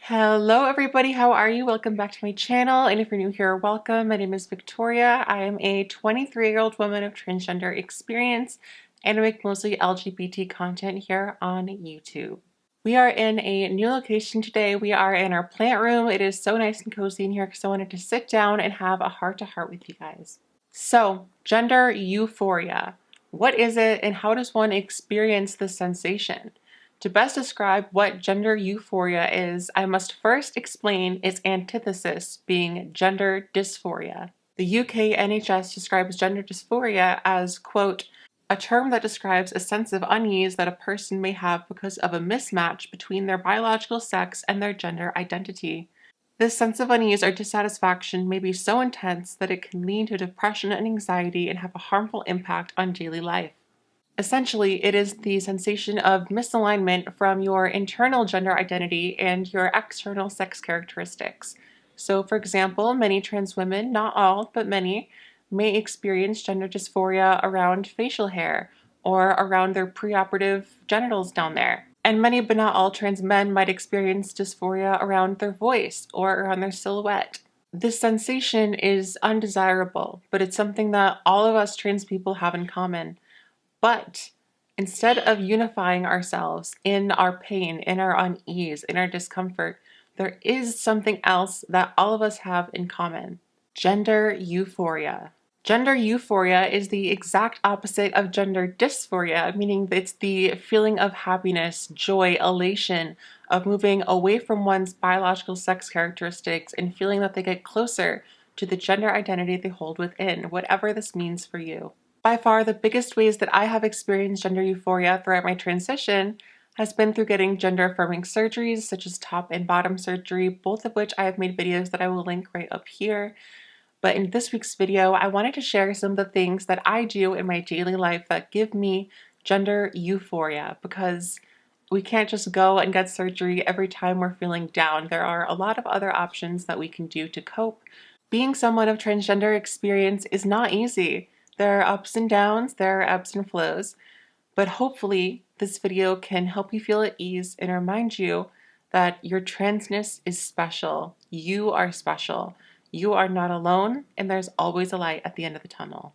Hello everybody, how are you? Welcome back to my channel, and if you're new here, welcome. My name is Victoria. I am a 23-year-old woman of transgender experience, and I make mostly LGBT content here on YouTube. We are in a new location today. We are in our plant room. It is so nice and cozy in here because I wanted to sit down and have a heart-to-heart with you guys. So, gender euphoria. What is it, and how does one experience this sensation? To best describe what gender euphoria is, I must first explain its antithesis, being gender dysphoria. The UK NHS describes gender dysphoria as, quote, a term that describes a sense of unease that a person may have because of a mismatch between their biological sex and their gender identity. This sense of unease or dissatisfaction may be so intense that it can lead to depression and anxiety and have a harmful impact on daily life. Essentially, it is the sensation of misalignment from your internal gender identity and your external sex characteristics. So, for example, many trans women, not all, but many, may experience gender dysphoria around facial hair or around their preoperative genitals down there. And many, but not all, trans men might experience dysphoria around their voice or around their silhouette. This sensation is undesirable, but it's something that all of us trans people have in common. But instead of unifying ourselves in our pain, in our unease, in our discomfort, there is something else that all of us have in common: gender euphoria. Gender euphoria is the exact opposite of gender dysphoria, meaning it's the feeling of happiness, joy, elation, of moving away from one's biological sex characteristics and feeling that they get closer to the gender identity they hold within, whatever this means for you. By far, the biggest ways that I have experienced gender euphoria throughout my transition has been through getting gender-affirming surgeries, such as top and bottom surgery, both of which I have made videos that I will link right up here. But in this week's video, I wanted to share some of the things that I do in my daily life that give me gender euphoria, because we can't just go and get surgery every time we're feeling down. There are a lot of other options that we can do to cope. Being someone of transgender experience is not easy. There are ups and downs, there are ebbs and flows, but hopefully this video can help you feel at ease and remind you that your transness is special. You are special. You are not alone, and there's always a light at the end of the tunnel.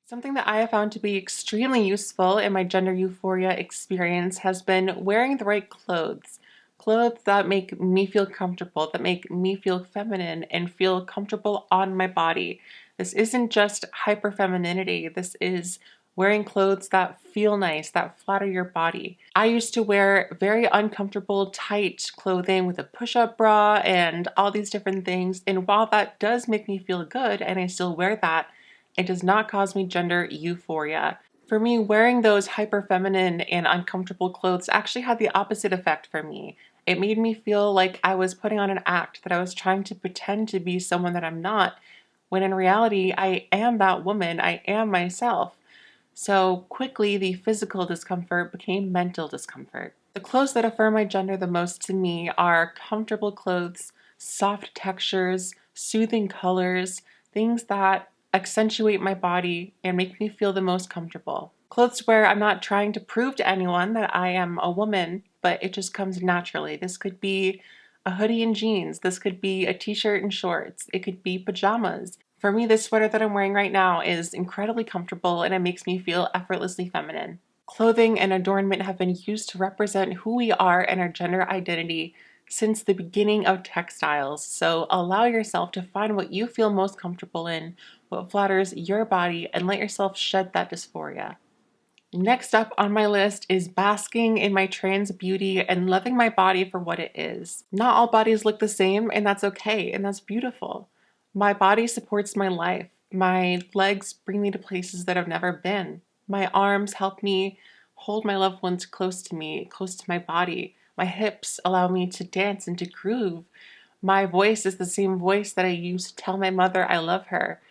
Something that I have found to be extremely useful in my gender euphoria experience has been wearing the right clothes. Clothes that make me feel comfortable, that make me feel feminine and feel comfortable on my body. This isn't just hyper-femininity. This is wearing clothes that feel nice, that flatter your body. I used to wear very uncomfortable, tight clothing with a push-up bra and all these different things. And while that does make me feel good, and I still wear that, it does not cause me gender euphoria. For me, wearing those hyper-feminine and uncomfortable clothes actually had the opposite effect for me. It made me feel like I was putting on an act, that I was trying to pretend to be someone that I'm not, when in reality, I am that woman, I am myself. So quickly, the physical discomfort became mental discomfort. The clothes that affirm my gender the most to me are comfortable clothes, soft textures, soothing colors, things that accentuate my body and make me feel the most comfortable. Clothes where I'm not trying to prove to anyone that I am a woman, but it just comes naturally. This could be a hoodie and jeans. This could be a t-shirt and shorts. It could be pajamas. For me, this sweater that I'm wearing right now is incredibly comfortable and it makes me feel effortlessly feminine. Clothing and adornment have been used to represent who we are and our gender identity since the beginning of textiles. So allow yourself to find what you feel most comfortable in, what flatters your body, and let yourself shed that dysphoria. Next up on my list is basking in my trans beauty and loving my body for what it is. Not all bodies look the same, and that's okay, and that's beautiful. My body supports my life. My legs bring me to places that I've never been. My arms help me hold my loved ones close to me, close to my body. My hips allow me to dance and to groove. My voice is the same voice that I use to tell my mother I love her.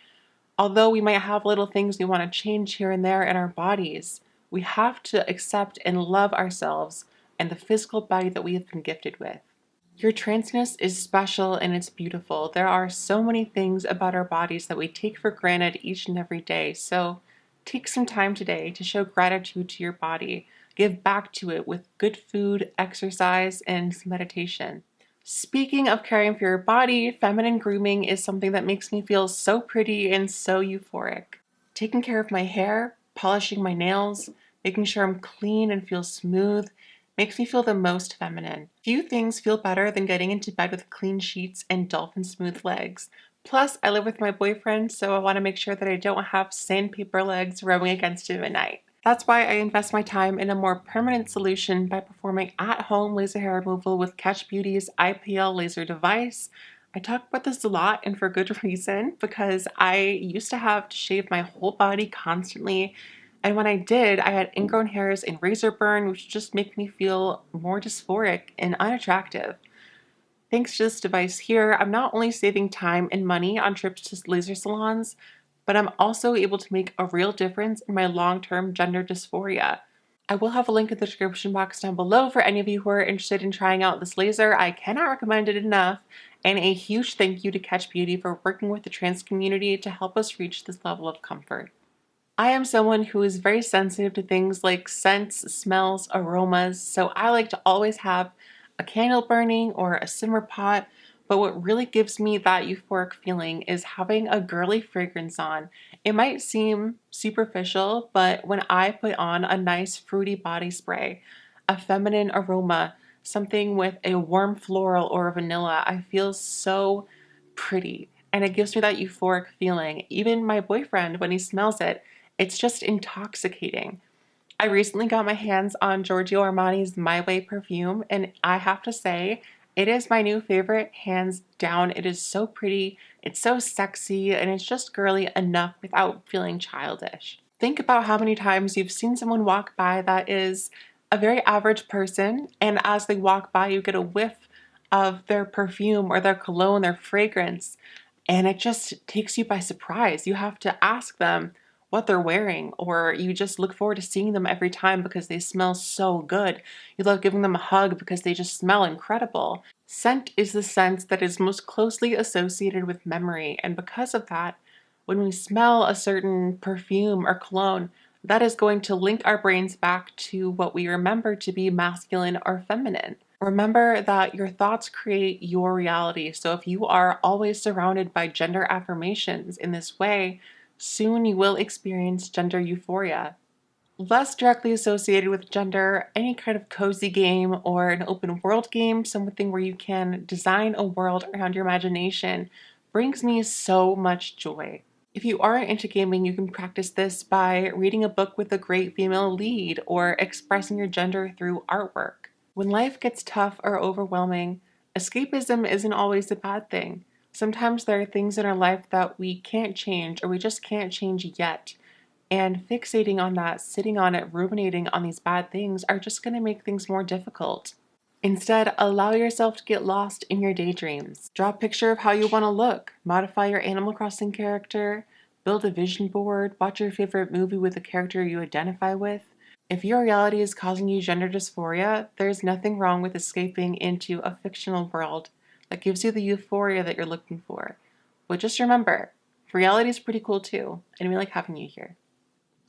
Although we might have little things we want to change here and there in our bodies, we have to accept and love ourselves and the physical body that we have been gifted with. Your transness is special and it's beautiful. There are so many things about our bodies that we take for granted each and every day, so Take some time today to show gratitude to your body. Give back to it with good food, exercise, and meditation. Speaking of caring for your body, feminine grooming is something that makes me feel so pretty and so euphoric. Taking care of my hair, polishing my nails, making sure I'm clean and feel smooth makes me feel the most feminine. Few things feel better than getting into bed with clean sheets and dolphin smooth legs. Plus, I live with my boyfriend, so I want to make sure that I don't have sandpaper legs rubbing against him at night. That's why I invest my time in a more permanent solution by performing at-home laser hair removal with Catch Beauty's IPL laser device. I talk about this a lot, and for good reason, because I used to have to shave my whole body constantly, and when I did, I had ingrown hairs and razor burn, which just make me feel more dysphoric and unattractive. Thanks to this device here, I'm not only saving time and money on trips to laser salons, but I'm also able to make a real difference in my long-term gender dysphoria. I will have a link in the description box down below for any of you who are interested in trying out this laser. I cannot recommend it enough. And a huge thank you to Catch Beauty for working with the trans community to help us reach this level of comfort. I am someone who is very sensitive to things like scents, smells, aromas, so I like to always have a candle burning or a simmer pot, but what really gives me that euphoric feeling is having a girly fragrance on. It might seem superficial, but when I put on a nice fruity body spray, a feminine aroma, something with a warm floral or vanilla, I feel so pretty. And it gives me that euphoric feeling. Even my boyfriend, when he smells it, it's just intoxicating. I recently got my hands on Giorgio Armani's My Way perfume, and I have to say, it is my new favorite, hands down. It is so pretty, it's so sexy, and it's just girly enough without feeling childish. Think about how many times you've seen someone walk by that is a very average person, and as they walk by, you get a whiff of their perfume or their cologne, their fragrance, and it just takes you by surprise. You have to ask them what they're wearing, or you just look forward to seeing them every time because they smell so good. You love giving them a hug because they just smell incredible. Scent is the sense that is most closely associated with memory, and because of that, when we smell a certain perfume or cologne, that is going to link our brains back to what we remember to be masculine or feminine. Remember that your thoughts create your reality, so if you are always surrounded by gender affirmations in this way, soon you will experience gender euphoria. Less directly associated with gender, any kind of cozy game or an open world game, something where you can design a world around your imagination, brings me so much joy. If you aren't into gaming, you can practice this by reading a book with a great female lead or expressing your gender through artwork. When life gets tough or overwhelming, escapism isn't always a bad thing. Sometimes there are things in our life that we can't change or we just can't change yet. And fixating on that, sitting on it, ruminating on these bad things are just going to make things more difficult. Instead, allow yourself to get lost in your daydreams. Draw a picture of how you want to look, modify your Animal Crossing character, build a vision board, watch your favorite movie with a character you identify with. If your reality is causing you gender dysphoria, there's nothing wrong with escaping into a fictional world that gives you the euphoria that you're looking for. But just remember, reality is pretty cool too, and we like having you here.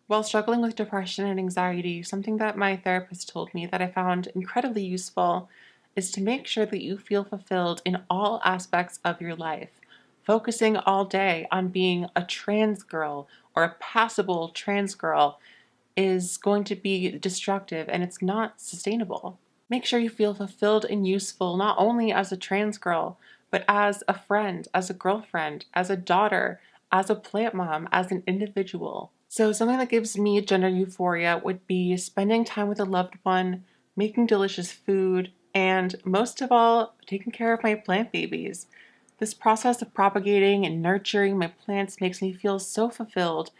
While struggling with depression and anxiety, something that my therapist told me that I found incredibly useful is to make sure that you feel fulfilled in all aspects of your life. Focusing all day on being a trans girl or a passable trans girl is going to be destructive and it's not sustainable. Make sure you feel fulfilled and useful not only as a trans girl, but as a friend, as a girlfriend, as a daughter, as a plant mom, as an individual. So something that gives me gender euphoria would be spending time with a loved one, making delicious food, and most of all, taking care of my plant babies. This process of propagating and nurturing my plants makes me feel so fulfilled,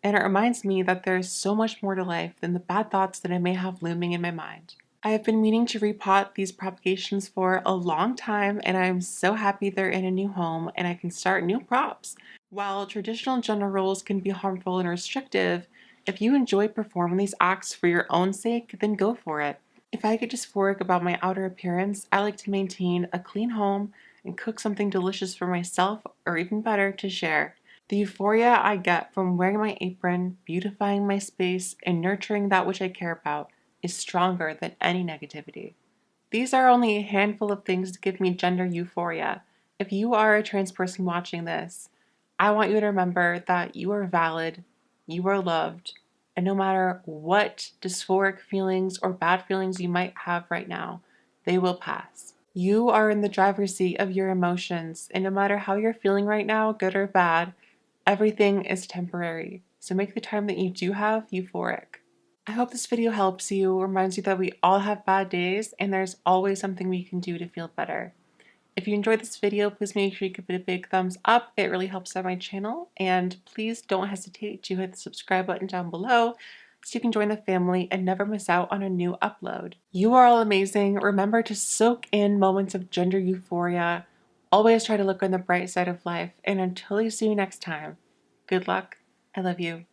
and it reminds me that there's so much more to life than the bad thoughts that I may have looming in my mind. I have been meaning to repot these propagations for a long time, and I'm so happy they're in a new home and I can start new props. While traditional gender roles can be harmful and restrictive, if you enjoy performing these acts for your own sake, then go for it. If I get dysphoric about my outer appearance, I like to maintain a clean home and cook something delicious for myself, or even better, to share. The euphoria I get from wearing my apron, beautifying my space, and nurturing that which I care about is stronger than any negativity. These are only a handful of things to give me gender euphoria. If you are a trans person watching this, I want you to remember that you are valid, you are loved, and no matter what dysphoric feelings or bad feelings you might have right now, they will pass. You are in the driver's seat of your emotions, and no matter how you're feeling right now, good or bad, everything is temporary. So make the time that you do have euphoric. I hope this video helps you, reminds you that we all have bad days and there's always something we can do to feel better. If you enjoyed this video, please make sure you give it a big thumbs up. It really helps out my channel. And please don't hesitate to hit the subscribe button down below so you can join the family and never miss out on a new upload. You are all amazing. Remember to soak in moments of gender euphoria. Always try to look on the bright side of life. And until I see you next time, good luck. I love you.